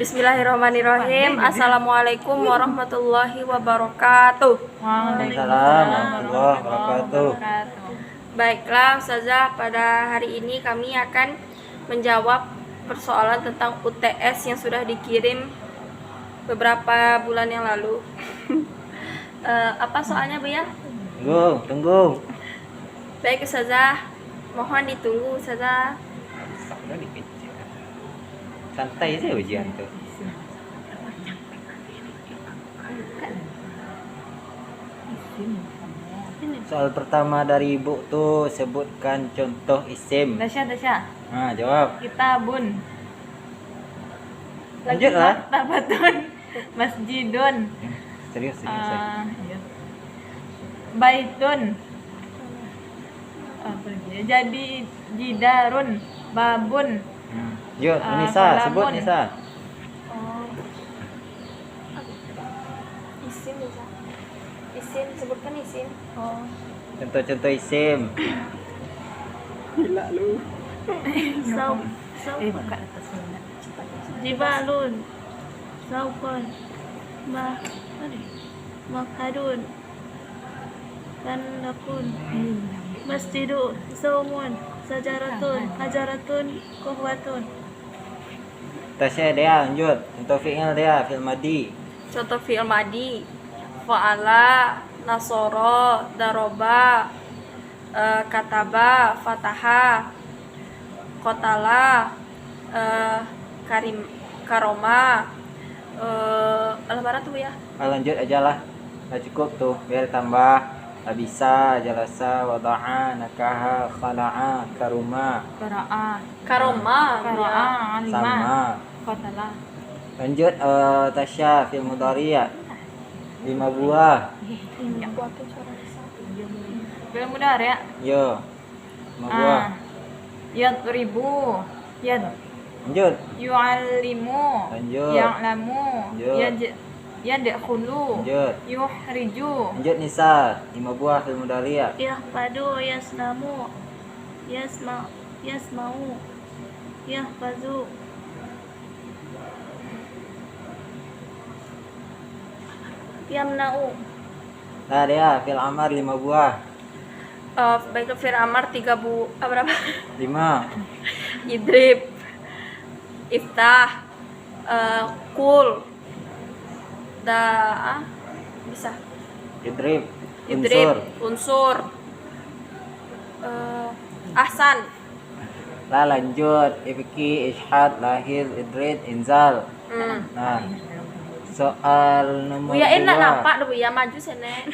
Bismillahirrahmanirrahim. Assalamualaikum warahmatullahi wabarakatuh. Waalaikumsalam warahmatullahi wabarakatuh. Baiklah Ustazah, pada hari ini kami akan menjawab persoalan tentang UTS yang sudah dikirim beberapa bulan yang lalu. Apa soalnya Bu ya? Tunggu. Baik Ustazah, mohon ditunggu Ustazah. Santai saja ujian tuh. Soal pertama dari Ibu tuh sebutkan contoh isim. Dasya. Nah, jawab. Kitabun. Lanjutlah. Maktabatun. Masjidun. Serius. Iya. Baitun. Jadi jidarun. Babun. Yuk, Nisa, sebut kolamun. Nisa. Isim Ustazah. Isim, sebutkan isim. Contoh-contoh isim. Gila lu. Buka atas mana? Jibalun. Saukun. Makadun. Kandakun. Masjidu. Saumun. Sajaratun. Hajaratun. Kuhwatun. Tasya dia, lanjut. Contoh fi'il dia, fi'il madi. Contoh fi'il madi: fa'ala, nasoro, daroba, kataba, fataha, kotala, karoma, lebaran tuh ya. Lanjut aja lah. Nggak cukup tuh, biar tambah. Bisa, jalasa, wada'a, nakaha, khala'a, karuma. Karoma, Alima. Sama. Kotala. Lanjut Tasya fi'il mudhari ya. 5 buah. Film mudah ya. Yo. 5 buah. Yadribu. Lanjut. Yu'allimu. Lanjut. Ya'lamu. Lanjut. Yadkhulu. Lanjut. Yuhriju. Lanjut Nisa, 5 buah fi'il mudhari ya. Yahfadu. Yaslamu. Yasma'u. Yahfazu. Yamna'u. Nah dia fi'il amar 5 buah. Baik fi'il amar 3 berapa? 5. Idrib, iftah, kul, bisa. Idrib. Idrib, Unsur. unsur, ahsan. Lah lanjut. Ibki, ishad, lahir, idrid, inzal. Nah. Soal nomor Buya enak 2. nampak deh Buya maju sini.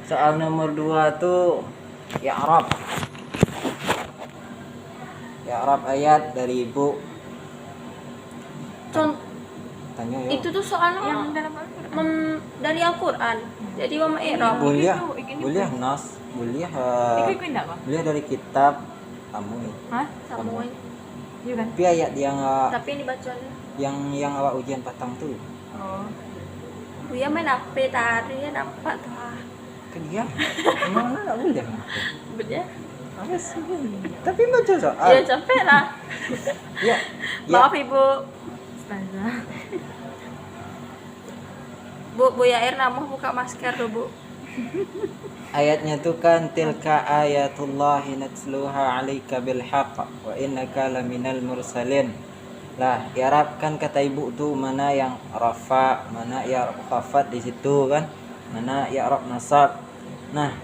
Soal nomor 2 tuh i'rab. I'rab ayat dari Ibu. Tanya ya. Itu tuh soalnya Yang dalam dari Al-Quran. Jadi wa ma'irab. Boleh nas, boleh Ikut enggak, Pak? boleh dari kitab kamu. Hah? Samuin. Iya kan? Tapi ayat Tapi ini bacanya. yang awak ujian patang tuh. Oh. Buya main apa tadi ya nampak tuh. Kan dia. Emang enggak boleh. Bener? Tapi baca soal. Iya capek lah. Ya. Maaf Ibu. Ustazah. Bu Yair mau buka masker tuh Bu. Ayatnya tuh kan tilka ayatullahi natsluha 'alaika bil haqq wa innaka laminal mursalin. Lah, i'rab kan kata Ibu tuh mana yang rafa, mana i'rab khafat di situ kan, mana i'rab nasab. Nah,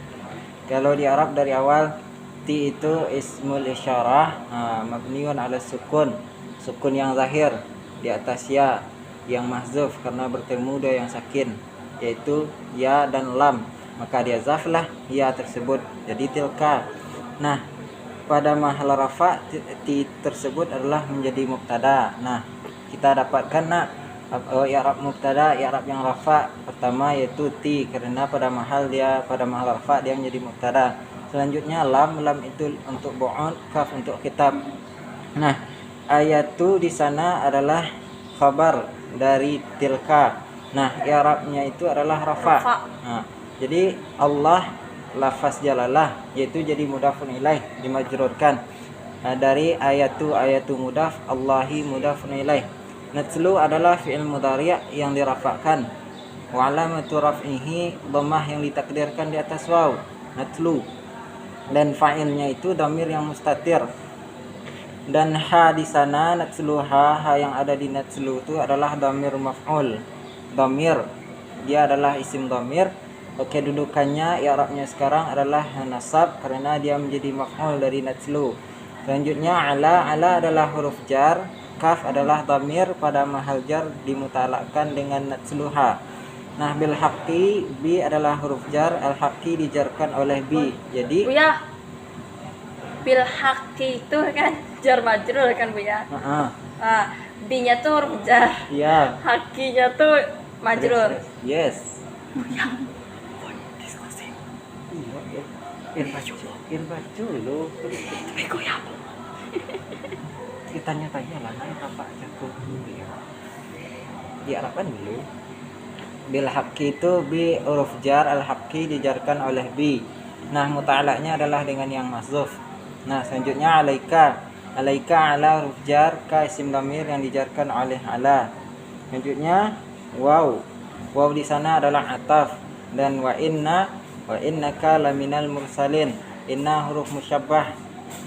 kalau di i'rab dari awal ti itu ismul isyarah, mabniun 'ala sukun. Sukun yang zahir di atas ya, yang mahzuf karena bertemu dua yang sakin, yaitu ya dan lam. Maka dia zaflah ya tersebut jadi tilka. Nah, pada mahal rafa ti tersebut adalah menjadi mubtada. Nah, kita dapatkan i'rab mubtada, i'rab yang rafa pertama yaitu ti karena pada mahal rafa dia menjadi mubtada. Selanjutnya lam itu untuk bu'ud, kaf untuk kitab. Nah, ayat tu di sana adalah khabar dari tilka. Nah, i'rabnya itu adalah rafa. Nah, jadi Allah lafaz jalalah yaitu jadi mudhafun ilaih dimajrurkan. dari ayatu mudaf, Allahi mudafun ilaih. Natslu adalah fi'il mudhari' yang dirafa'kan. Wa alamatu raf'ihi dhammah yang ditakdirkan di atas waw. Natlu. Dan fa'ilnya itu dhamir yang mustatir. Dan ha di sana natsluha, ha yang ada di natslu itu adalah dhamir maf'ul. Dhamir, dia adalah isim dhamir. Oke, dudukannya i'rabnya sekarang adalah nasab karena dia menjadi maf'ul dari natslu. Selanjutnya ala adalah huruf jar, kaf adalah dhamir pada mahal jar dimutalakkan dengan natsluha. Nah, bil haqqi, bi adalah huruf jar, al haqqi dijarkan oleh bi. Jadi Buya, bil haqqi itu kan jar majrur kan Buya. Nah, bi-nya tuh huruf jar, iya. haqinya tuh majrur. Yes. Ir baju lo. Kita tanya lah, nanya apa jago dulu ya. Diarahkan dulu. Bil haqqi itu bi huruf jar, al haqqi dijarkan oleh bi. Nah, muta'alaknya adalah dengan yang mahdzuf. Nah, selanjutnya alaika. Alaika ala huruf jar, ka isim dhamir yang dijarkan oleh ala. Selanjutnya waw. Waw di sana adalah ataf, dan wa innaka laminal mursalin. Inna huruf musyabbah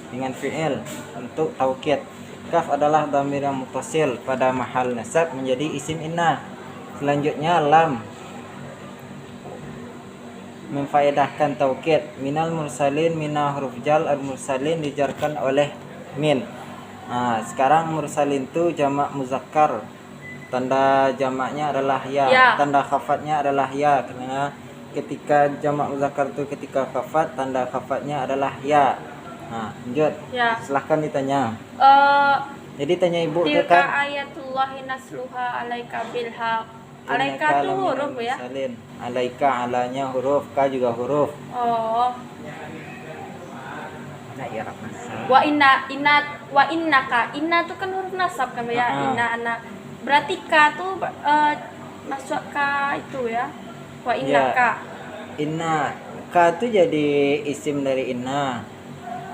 dengan fi'il untuk taukid. Kaf adalah dhamir yang muttasil pada mahal nasab menjadi isim inna. Selanjutnya lam memfaedahkan taukid. Minal mursalin, mina huruf jar, al mursalin dijarkan oleh min. Nah, sekarang mursalin itu jamak muzakkar. Tanda jamaknya adalah ya. Tanda khafatnya adalah ya, karena ketika jamak muzakkar itu ketika khafat, tanda khafatnya adalah ya. Nah, lanjut. Ya. Silahkan ditanya. Jadi tanya ibu itu Tilka kan ayatullahi nasluha alaika bil haq. Alaika tuh huruf ya. Alaika alanya huruf, ka juga huruf. Oh. Nah, ya nasab. Wa innaka. Inna tuh kan huruf nasab kan ya. Inna anak. Berarti ka tuh masuk ka itu ya. Wa innaka. Inna, ka itu jadi isim dari inna.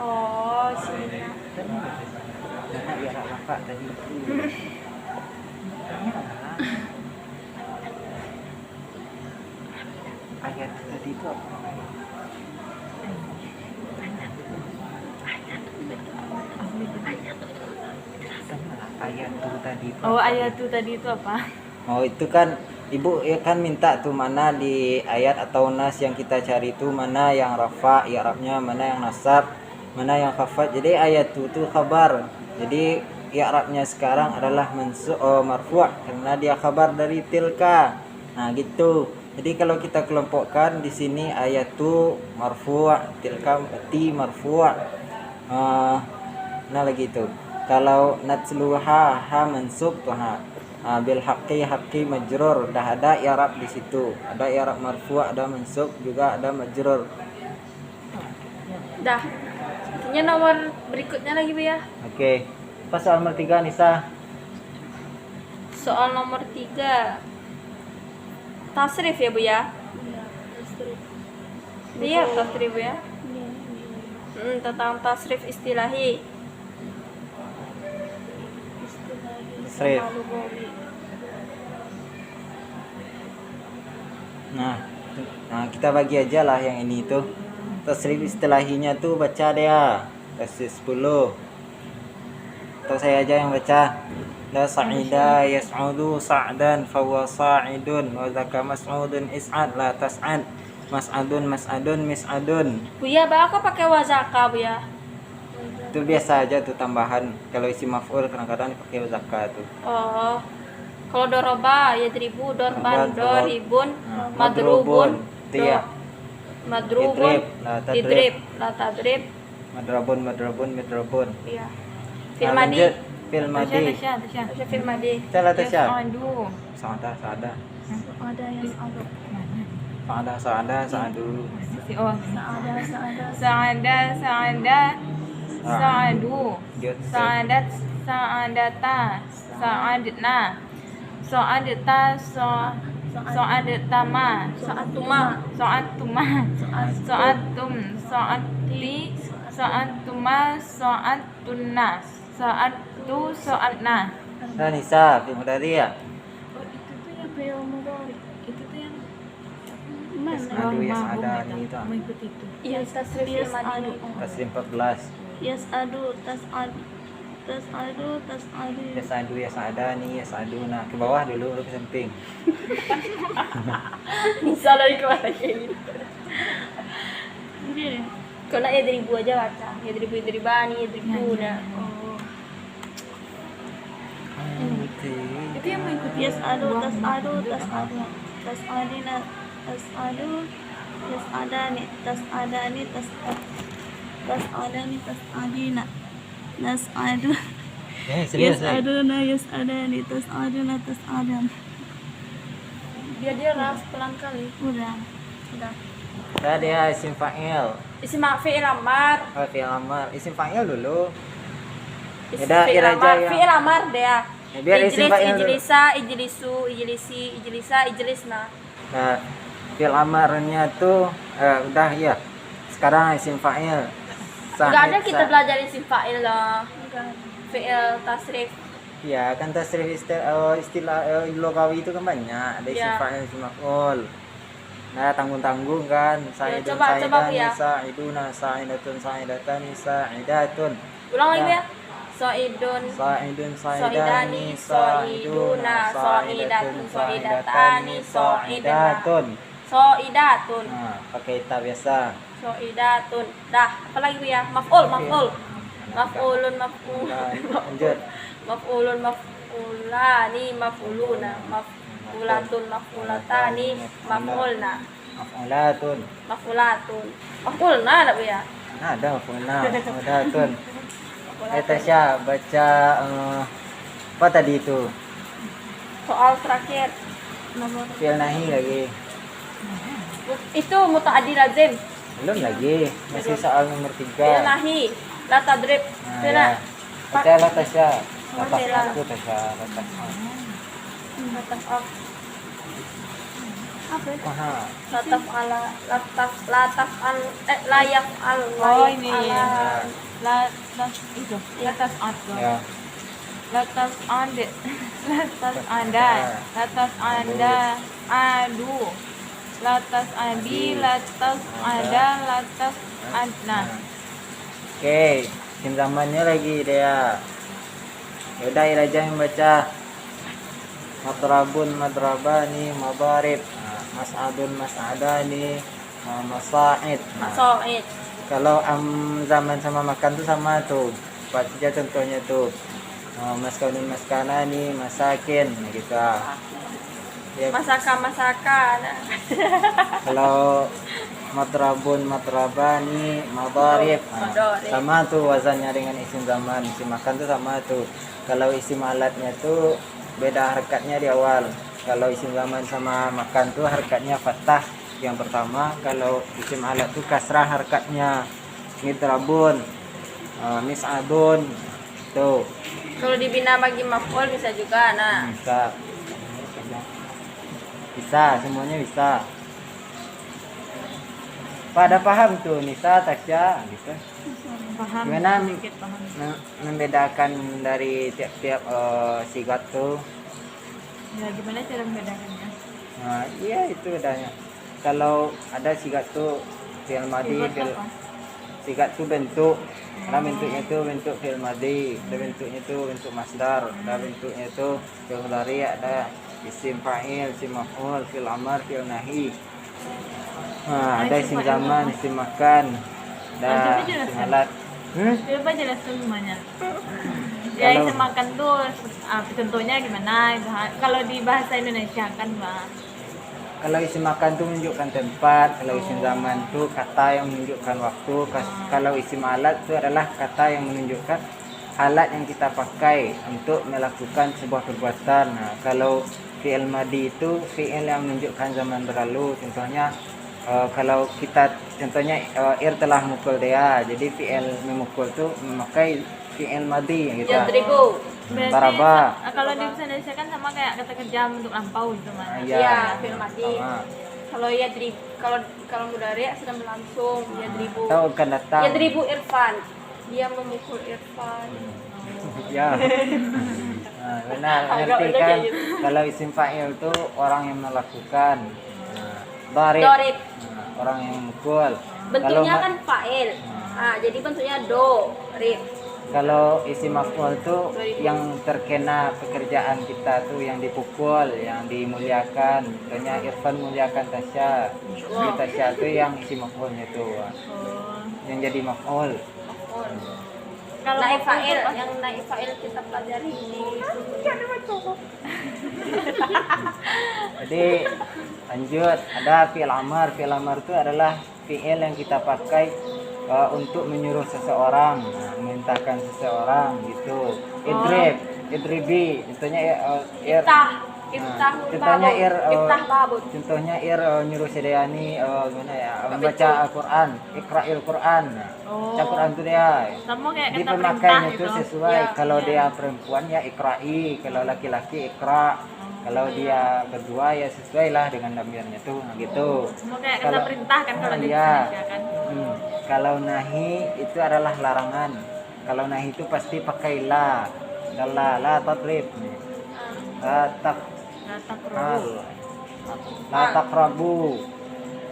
Oh, sini. Karena ya apa tadi itu. Ayat tadi itu apa? Ayat itu tadi itu. Oh, ayat itu tadi itu apa? Oh, itu kan ibu ya kan minta tuh mana di ayat atau nas yang kita cari itu mana yang rafa i'rabnya, mana yang nasab, mana yang khafat. Jadi ayat itu khabar. Jadi i'rabnya sekarang adalah marfu' karena dia khabar dari tilka. Nah, gitu. Jadi kalau kita kelompokkan di sini ayat itu marfu', tilka marfu'. Nah, lagi itu. Kalau natsluha ha mansub tuh ha. Bil haqqi majrur, dah ada i'rab di situ. Ada i'rab marfu', ada mansub, juga ada majrur. Dah. Artinya nomor berikutnya lagi Bu ya. Oke. Pas soal nomor 3 Nisa. Soal nomor 3. Tasrif ya Bu ya? Iya, tasrif Bu ya. Tentang tasrif istilahi. Tasrif. Nah, kita bagi aja lah yang ini tuh. Tasrif istilahinya tuh baca dia. Tasrif 10. Atau saya aja yang baca. La sa'ida yas'udu sa'dan fahuwa sa'idun wa zaka mas'udun is'ad la tas'ad mas'adun mis'adun. Bu ya, aku pakai wazaka Bu ya. Itu biasa aja tuh tambahan. Kalau isi maf'ul kadang-kadang dipakai wazaka tuh. Oh. Kalau doroba ya dribu, dorban, doribun, madrubun, madrubun, ya. madrubun, idrib, la tadrib, madrubun. iya. Nah, Filmadi, lanjut. Filmadi. Tasya. Tasya filmadi. Salah Tasya. Aduh. Sa'ada. Ada yang ada. Sa'adu. Oh, Sa'adu. Lanjut. Sa'adata. Sa'adna. Sa'adta. Sa'adtama. Saat tuma, Sa'atum. Sa'ati. Sa'antuma sa'antunna. Sa'antu sa'antna. Nah, Nisa, fi'il mudhari ya. Oh, itu tuh yang fi'il mudhari. Itu tuh yang Yas'adu, yas'adani itu. mengikuti itu. Iya, tasrif fi'il madi. Taslim 14. Yas'adu tas'adu tas'adu tas'adu Yas'adu, yas'adani, yas'aduna. Ke bawah dulu, ke samping. Bisa dari kemana kayak gitu. Ini Kau nak yadribu aja baca. Yadribani, yadribuna. Itu yang mengikuti yas'adu tas'adu tas'adu tas'adina tas'adu yas'adani tas'adani tas'adani tas'adina nas'adu Serius. yas'aduna yas'adani tas'aduna tas'adan. Dia ras pelan kali. Udah. Udah. Tadi ya isim fa'il. Isim fi'il amar. Oh, fi'il amar. Isim fa'il dulu. Isim Yaudah, fi'il iraja amar. yang- Fi'il amar deh ya. Ya, biar isim Ijlis, fa'il dulu. ijlisa, ijlisu, ijlisi, ijlisa, ijlisna. Nah, fi'il amarnya tuh udah ya. Sekarang isim fa'il. Enggak ada kita belajar isim fa'il lah. Fi'il tasrif. Ya, kan tasrif istilah logawi itu kan banyak. Ada isim Ya. fa'il, isim maf'ul. Nah, tanggung-tanggung kan. Sa'idun, coba, sa'idani, ya. sa'iduna, sa'idatun, sa'idatani, sa'idatun. Ulang lagi Ya. ya. Soidun, Sa'idun, soidani, sa'idani, soiduna, soidatun, soidatani, soidana. Soidatun, Nah, pakai ta biasa. soidatun. Dah, apa lagi Bu ya? Maf'ul, maf'ul. Maf'ulun, maf'ul. Nah, lanjut. Maf'ulun, maf'ulani, maf'uluna, maf'ulatun, maf'ulatani, maf'ulna, Maf'ulatun. maf'ulatun. Maf'ulna ada Bu ya? Nah, ada maf'ulna. Maf'ulatun. Tasya baca apa tadi itu? Soal terakhir. Fi'il nahi lagi. Itu muta'addi lazim. Belum lagi. Masih soal nomor 3. Fi'il nahi, la tadrib. Nah, Fi'il ya. Baca lah Tasya. Atas Alhamdulillah. aku Tasya. Atas lataf Apa itu? Aha. lataf ala lataf al layak al Oh, ini. ala Latas itu. Latas adu. Ya. Latas anda. Latas anda. Latas anda. Adu. Latas adi. Latas ada. Latas adna. Oke, tim zamannya lagi dia. Yaudah, Iraja yang baca. Madrabun, madrabani, madarib. Nah, mas'adun, mas'adani, masa'id. Nah, soid kalau zaman sama makan tuh sama tuh. Baca contohnya tuh. Maskanun, maskanani, masakin. Nah, gitu. Ya, masakan kalau madrabun, madrabani, madarib. Nah, Madarib. sama tuh wazannya dengan isim zaman. Isim makan tuh sama tuh. Kalau isim alatnya tuh beda harkatnya di awal. Kalau isim zaman sama makan tuh harkatnya fathah yang pertama. Kalau isim alat tuh kasrah harkatnya. Midrabun, mis'adun tuh kalau dibina bagi maf'ul bisa juga nah bisa semuanya bisa. Pada paham tuh Nisa, Tasya gitu. Paham. Gimana Sedikit paham. membedakan dari tiap-tiap sigat tuh? Ya, gimana cara membedakannya? Nah, iya itu bedanya. Kalau ada sigat tuh fi'il madi, Sigat apa? sigat tuh bentuk. Ada bentuknya tuh bentuk fi'il madi, ada bentuknya tuh bentuk masdar, ada bentuknya tuh fi'il mudhari, ada isim fa'il, isim maf'ul, fi'il amar, fi'il nahi. Nah, ada isim zaman, isim makan, ada Coba jelaskan. isim alat. Coba jelaskan semuanya. Ya, Kalau- isim makan tuh contohnya gimana? Kalau di bahasa Indonesia kan, Bang. Kalau isim makan tuh menunjukkan tempat, kalau isim zaman tuh kata yang menunjukkan waktu, kalau isim alat itu adalah kata yang menunjukkan alat yang kita pakai untuk melakukan sebuah perbuatan. Nah, kalau fi'il madi itu fi'il yang menunjukkan zaman berlalu. Contohnya kalau kita contohnya ir telah mukul dia, jadi fi'il memukul tuh memakai fi'il madi gitu. yadribu Berarti Daraba. kalau di bahasa Indonesia kan sama kayak kata kerja untuk lampau gitu, Mas. Iya, Iya, fi'il madi. sama. Kalau kalau mudari sedang berlangsung yadribu. Atau akan datang. Yadribu Irfan. Dia memukul Irfan. Ya. Nah, benar, Agak ngerti udah kan? kayak gitu. Kalau isim fa'il itu orang yang melakukan. Nah, darib. Dorib. Nah, orang yang mukul. Bentuknya Kalau kan fa'il. Jadi bentuknya do, rib. kalau isim maf'ul itu yang terkena pekerjaan kita tuh yang dipukul, yang dimuliakan. Contohnya Irfan muliakan Tasya. Jadi Tasya itu yang isim maf'ulnya tuh. Oh. Yang jadi maf'ul. Maf'ul. Kalau Naib maf'ul fa'il, tuh apa? yang naib fa'il kita pelajari ini. Jadi lanjut, ada fi'il amar. Fi'il amar itu adalah fi'il yang kita pakai untuk menyuruh seseorang, memerintahkan seseorang gitu. Idribi, contohnya Iftah contohnya Iftah babut. contohnya nyuruh si Dayani gimana ya, membaca Al-Quran, Iqra'il Quran. Baca Quran itu dia. Sama kayak Jadi kata pemakaiannya perintah itu gitu. sesuai. Ya, Kalau ya. dia perempuan ya ikra'i, kalau laki-laki ikra. Kalau dia berdua ya sesuai lah dengan damirnya tuh, nah gitu. Semua kayak kata Kalau- perintah kan kalau di Iya. Indonesia kan. Kalau nahi itu adalah larangan. Kalau nahi itu pasti pakai la. La tadrib. La tak Kata perlu. la taqrabu.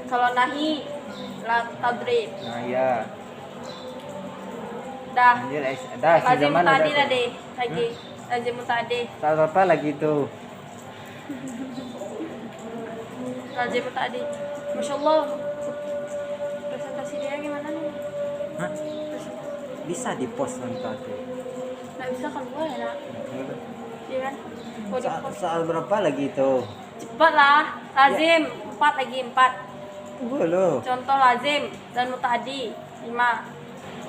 Kalau nahi la tadrib. Nah ya. Dah. Anjir, dah si Lazim zaman tadi udah lah deh. Lagi. Lazim tadi. tak apa lagi tuh. Lazim tadi. Masya Allah. Presentasi dia gimana nih? Hah? Presentasi. Bisa di post nonton tuh. Nggak bisa keluar ya nak? Iya kan? Mau di post. Soal berapa lagi tuh? Cepat lah. Lazim 4 lagi 4. Tunggu lo. Contoh lazim dan mutadi 5.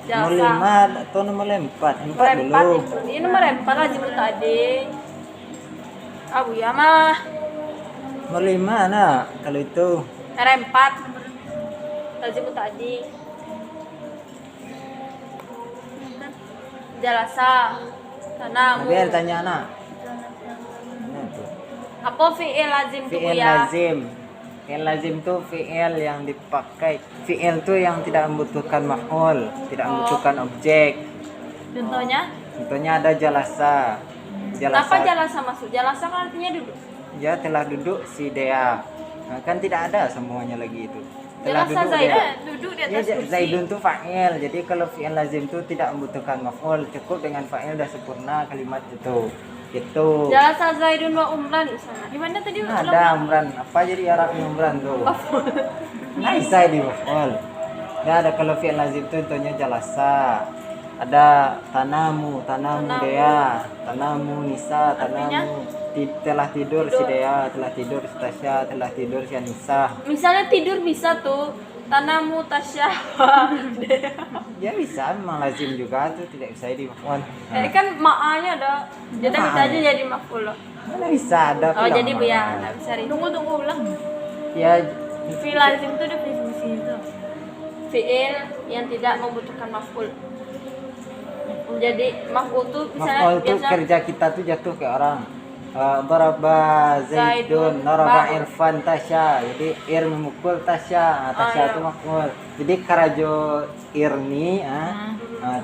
Nomor 5 atau nomor 4? 4 Nomor 4 dulu. itu. Ini nomor 4 lazim mutadi. Abu ya mah. Nomor 5 nak kalau itu. Nomor 4 lazim mutadi. Jalasa. Tanamu. Nabil tanya anak. Nah, tuh. Apa fi'il lazim tuh Fi'il ya? lazim. Fi'il lazim tuh fi'il yang dipakai. Fi'il tuh yang tidak membutuhkan maf'ul, tidak membutuhkan objek. Contohnya? Contohnya ada jalasa. Kenapa jalasa masuk? Jalasa kan artinya duduk. Ya telah duduk si Dea. Nah, kan tidak ada semuanya lagi itu. Telah Jalasa duduk Zaid Dea. Duduk di Ya, atas kursi. Zaidun tuh fa'il. Jadi kalau fi'il lazim tuh tidak membutuhkan maf'ul, cukup dengan fa'il dah sempurna kalimat itu. Gitu. Jalasa Zaidun wa Umran misalnya. Gimana tadi? Nah, ada umran. Apa jadi Arabnya umran tuh? Nah, bisa di maf'ul. Ya ada kalau fi'il lazim tuh contohnya jalasa. Ada tanamu Dea, tanamu Nisa, tanamu telah tidur si Dea, telah tidur si Tasya, telah tidur si Anissa. Misalnya tidur bisa tuh. Tanamu Tasya. Ya bisa, memang lazim juga tuh tidak bisa di maf'ul. Ini kan ma'anya ada. Jadi Ma. kita aja jadi maf'ul. Mana bisa ada Oh pula jadi bu ya, maf'ul. nggak bisa ri. Tunggu ulang. Ya Fi'il lazim itu definisi itu. Fi'il yang tidak membutuhkan maf'ul. Jadi maf'ul tuh misalnya maf'ul tuh biasa kerja kita tuh jatuh ke orang. Daraba Zaidun, naraba Ba. Irfan Tasya. Jadi ir memukul Tasya, Tasya iya. itu maf'ul. Jadi karajo irni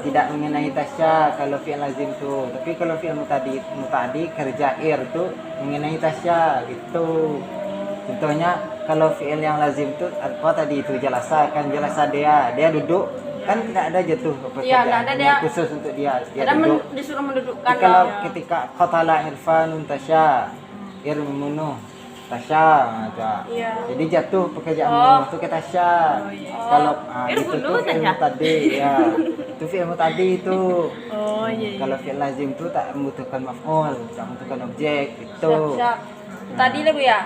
tidak mengenai Tasya kalau fi'il lazim tuh. Tapi kalau fi'il mutadi kerja ir tuh mengenai Tasya gitu. Contohnya kalau fi'il yang lazim tuh apa tadi itu jalasa kan jalasa dia duduk kan tidak ada jatuh Iya, nggak ada dia. khusus untuk dia ada duduk. disuruh mendudukkan. Jadi kalau lah. ketika qatala Irfanun Tasya, Ir membunuh Tasya, nah, Iya. jadi jatuh pekerjaan Oh. membunuh itu ke Tasya. Kalau Ir itu bunuh tuh fi'il Tasya? mutadi ya. Itu fi'il mutadi itu. Oh iya. Kalau fi'il lazim itu tak membutuhkan maf'ul, tak membutuhkan objek itu. Siap. Tadi lah bu ya.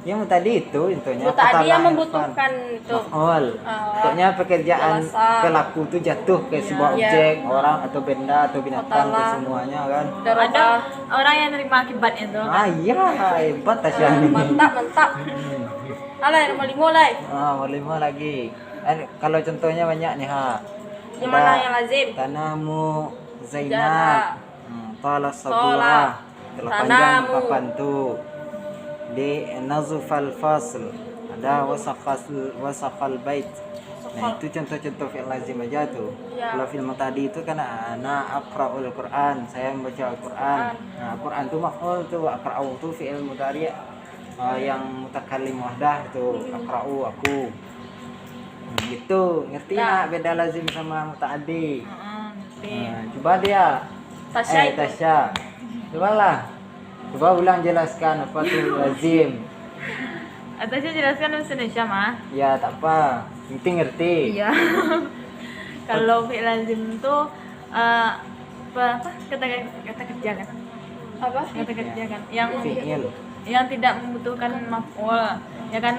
Yang tadi itu intinya Bu tadi yang qatala membutuhkan Irfan. itu. Maf'ul. Oh. Pokoknya pekerjaan Jalasa. pelaku itu jatuh ke sebuah Iya. objek, orang atau benda atau binatang ke Qatala. semuanya kan. Ada orang yang nerima akibatnya tuh. Ah iya, hebat Tasya ini. Mantap. Alay nomor 5 lay. Nomor 5 lagi. Kalau contohnya banyak nih ha. Yang mana yang lazim? Tanamu Jana. Zainab. Tala sabura. Telah panjang Tanamu. papan tu. Di nazufal fasl. ada wasaqal bait. Nah, itu contoh-contoh fi'il lazim aja tuh. Ya. Kalau fi'il muta'addi itu kan ana aqra'ul Qur'an, saya membaca Al-Qur'an. Nah, Qur'an itu maf'ul tuh, aqra'u itu fi'il mudhari' yang mutakallim wahdah tuh, aqra'u aku. Gitu, ngerti Ya. nggak beda lazim sama muta'addi? Ngerti. Nah, coba dia. Tasya itu. Tasya. Cobalah. Coba ulang jelaskan apa tuh lazim. Atasnya jelaskan bahasa Indonesia mah. Ya, tak apa. Penting ngerti. Iya. Kalau fi'il lazim itu apa kata kerja kan? Apa? Kata kerja kan yang Fi'il. tidak membutuhkan maf'ul. Ya kan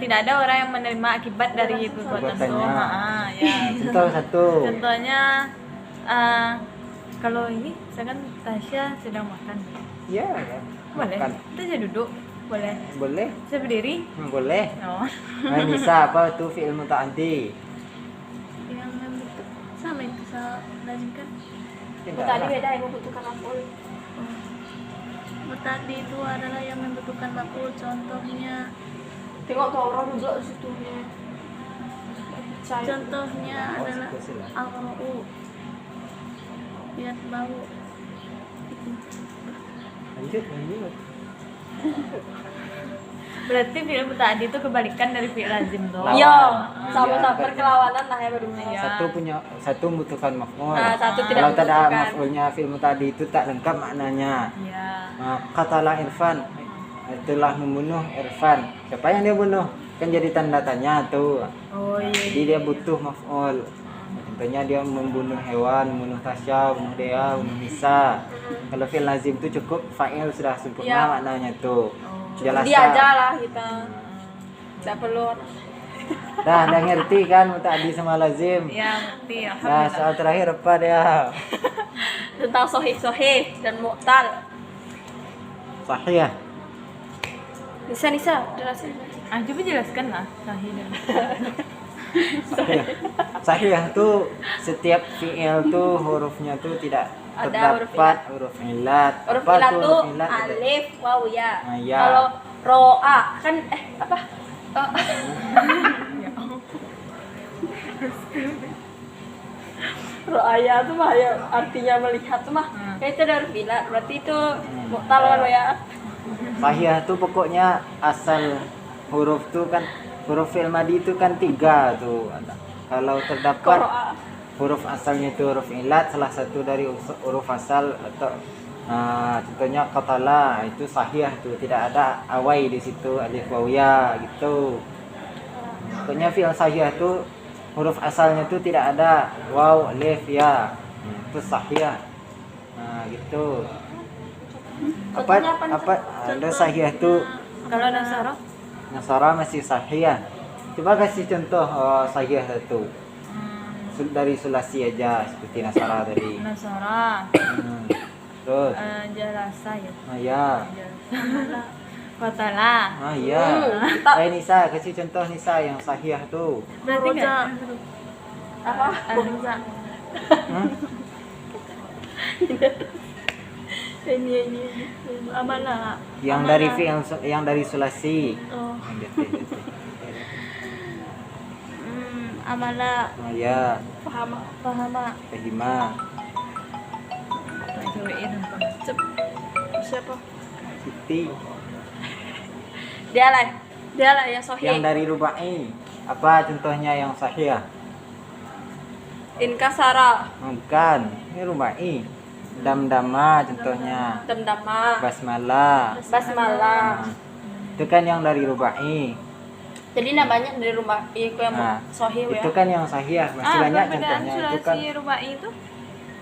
tidak ada orang yang menerima akibat dari perbuatan itu. Perbuatannya. Ya. Contoh satu. Contohnya kalau ini misalkan Tasya sedang makan. Ya, ya. Boleh. Makan. Tasya duduk. Boleh. Boleh. Saya berdiri. Boleh. No. Nah, Nisa apa tuh fi'il muta'addi? Yang membentuk sama itu lazim kan? Tidak Tadi lah. beda yang membutuhkan maf'ul. Muta'addi itu adalah yang membutuhkan maf'ul. Contohnya Tengok tuh orang duduk di situ nya. contohnya adalah aqra'u. Lihat bau. Lanjut. Berarti fi'il muta'addi itu kebalikan dari fi'il lazim tuh. Lawan. Iya, Iya, sama-sama betul. perkelawanan lah ya baru. Iya. Satu membutuhkan maf'ul. Nah, satu tidak Kalau tak ada membutuhkan. maf'ulnya fi'il muta'addi itu tak lengkap maknanya. Iya. Nah, katalah Irfan telah membunuh Irfan. Siapa yang dia bunuh? Kan jadi tanda tanya tuh. Oh iya. Jadi dia butuh maf'ul. Contohnya dia membunuh hewan, membunuh Tasya, membunuh Dea, membunuh Nisa. Kalau fi'il lazim itu cukup fa'il sudah sempurna Iya. maknanya tuh. Jelas. Dia aja lah kita. Tidak perlu. Dah ngerti kan muta'addi sama lazim. Ya, ngerti. Nah, Alhamdulillah. soal terakhir apa dia? Tentang sohih dan mu'tal. Sahih. Nisa, jelasin. Coba jelaskan lah sahih dan Sahih. Sahih tuh setiap fi'il tuh hurufnya tuh tidak Ada huruf terdapat huruf ilat. Huruf Apa ilat tuh tuh huruf ilat? alif, waw, ya. Ah, ya. Kalau ro'a kan apa? Ro'aya tuh mah ya artinya melihat tuh mah. Kayak itu ada huruf ilat, berarti itu mu'tal kan ya. Sahih tuh pokoknya asal huruf tuh kan huruf fi'il madi itu kan 3 tuh. Kalau terdapat Ro'a. huruf asalnya itu huruf ilat, salah satu dari huruf asal atau contohnya qatala itu sahih tuh, tidak ada awai di situ, alif waw ya gitu. Pokoknya fi'il sahih tuh huruf asalnya tuh tidak ada waw, alif, ya. Itu sahih. Nah, gitu. Contohnya apa, Apa ada sahih tuh kalau Nasara Nasara masih sahih. Coba kasih contoh sahih satu. Dari sulasi aja seperti Nasara tadi. Nasara Terus, jalasa ya. ya. Fatala. Ya. mantap. Nisa, kasih contoh Nisa yang sahih tuh. Berarti enggak Apa? Hamza. Hmm? Ini amala. Yang dari fi'il yang dari sulasi. Oh. Amala. Ya, Paham. Pahama. Fahima, Cobain. Siapa? Siti. Dia lah yang Yang sohih. dari rubai. Apa contohnya yang sahih? Inkasara, Bukan, ini rubai. Damdama contohnya. damdama, Basmalah. basmalah. Nah, itu kan yang dari rubai. Jadi banyak dari rumah itu yang Nah, sohih ya. itu kan yang sahih, masih banyak Perbedaan contohnya. Itu kan sulasi rubai itu?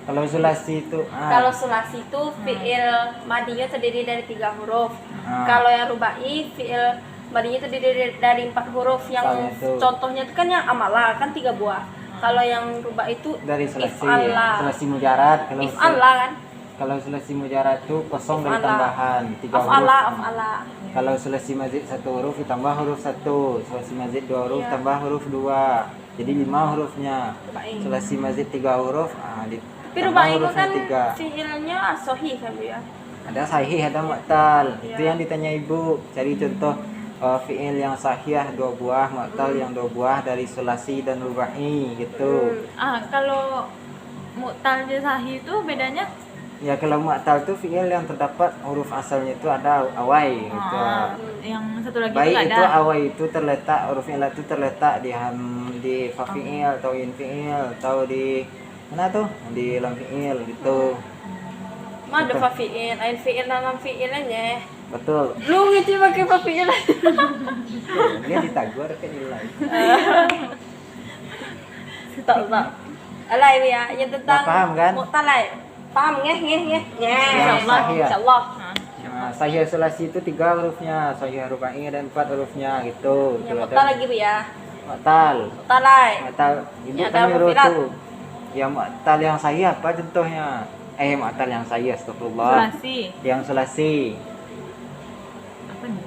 kalau sulasi itu Kalau sulasi itu fi'il madinya terdiri dari 3 huruf. Kalau yang rubai fi'il madinya terdiri dari 4 huruf. Yang Misalnya tuh. contohnya itu kan yang amala kan 3 buah. Kalau yang rubai itu dari sulasi if'ala. sulasi mujarad. If'ala kan? Kalau sulasi mujarad itu kosong dari If'ala. tambahan 3 huruf. Af'ala, af'ala. Kalau sulasi mazid 1 huruf ditambah huruf 1, sulasi mazid 2 huruf Iya. tambah huruf 2. Jadi 5 hurufnya. Rubai. Sulasi mazid 3 huruf Tapi ditambah rubai itu hurufnya kan 3. fi'ilnya sohih kan Bu ya. Ada sahih, ada mu'tal. Iya. Itu yang ditanya ibu. Cari contoh fi'il yang sahih 2 buah, mu'tal yang 2 buah dari sulasi dan rubai gitu. Kalau mu'tal dan sahih itu bedanya? Ya kalau mu'tal itu fi'il yang terdapat huruf asalnya itu ada awai gitu. Yang satu lagi Baik itu itu ada. awai itu terletak huruf ilat itu terletak di fa fi'il atau in fi'il atau di mana tuh? Di lam fi'il gitu. Mah ada fa fi'il, ain fi'il dan lam fi'il aja. Betul. Lu ngerti pakai fa fi'il. Dia ditagor ke nilai. Tak. Alai ya, yang tentang Nggak paham kan? mu'talai. Paham ngeh. Insyaallah. Insyaallah. Nah, sahih sulasi itu 3 hurufnya, sahih rubai dan 4 hurufnya gitu. Yang mu'tal lagi Bu ya. Mu'tal. Mu'talai. Mu'tal ibu Ya, kan dalam nyuruh filat. tuh. Yang mu'tal yang sahih apa contohnya? Mu'tal yang sahih astagfirullah. Sulasi. Yang sulasi. Apa nih?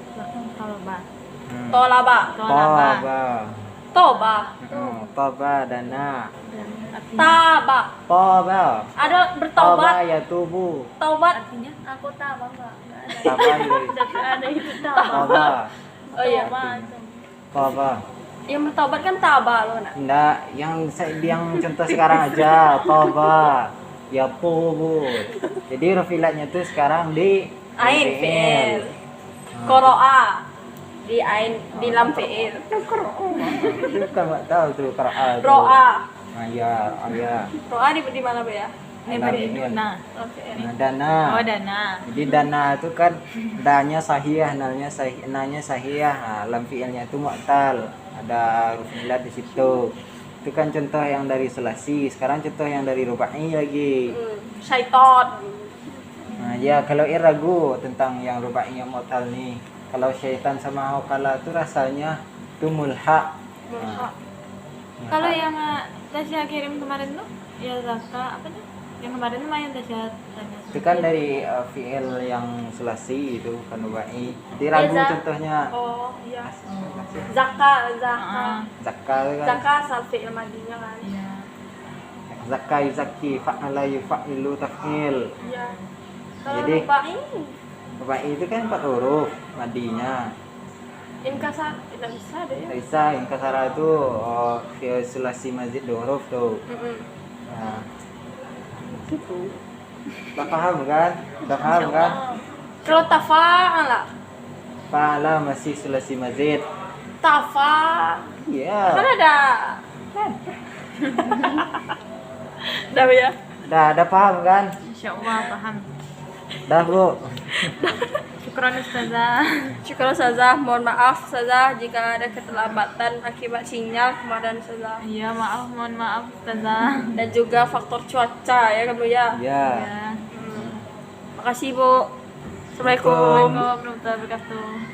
Tolba. Tolaba. Tolaba. Toba. Toba. Toba dana. Artinya, Taba. Toba. Ada Toba bertaubat. ya tubuh. Taubat. artinya Aku tahu enggak? Toba itu. Ada itu tahu. Toba. Oh iya. Toba. Yang bertaubat kan taba loh nak. Enggak, yang contoh sekarang aja. Toba. Ya tubuh. Jadi rufilatnya tuh sekarang di Ain fi'il. Qira'a. Di ain di lam fi'il. Itu kan nggak tahu tuh qiraat. Ro'a. Ya. Ro'a di mana Bu ya? ini Lam beri fi'il. nah. Lam fi'il. Nah, dana. Oh, dana. Jadi dana itu kan danya sahih, nalnya sahih, nanya sahih, lam fi'ilnya itu mu'tal. Ada huruf ilat di situ. Itu kan contoh yang dari sulasi. Sekarang contoh yang dari rubai lagi. Syaiton. Nah, ya kalau ragu tentang yang rubai yang mu'tal nih. Kalau syaitan sama hawqala itu rasanya itu mulha. Mulha. Kalau yang Tasya kirim kemarin tuh, ya Zaka apa tuh? Yang kemarin tuh yang Tasya tanya. Itu kan dari fi'il yang sulasi itu kan rubai. Jadi ragu Za- contohnya. Oh iya. Zaka. Zakka kan. Zaka asal fi'il madinya kan. Iya. Zakka yuzakki fa'ala yufa'ilu taf'il. Iya. Kalau Jadi- rubai Rubai itu kan 4 huruf madinya. inkasar tidak bisa deh. Nggak bisa yang kasara itu fi'il sulasi mazid 2 huruf tuh. Nah. Itu. Udah paham kan? Udah paham kan? Kalau tafa'ala. Fa'ala masih sulasi mazid. Tafa. Iya. Kan ada. Dah Bu ya. Udah paham kan? Insyaallah paham. Dah, Bu. Syukran Ustazah. Syukur Ustazah, mohon maaf Ustazah jika ada keterlambatan akibat sinyal kemarin Ustazah. Iya, mohon maaf Ustazah. Dan juga faktor cuaca ya kan Bu ya. Ya. Ya. Makasih Bu. Assalamualaikum. Assalamualaikum warahmatullahi wabarakatuh.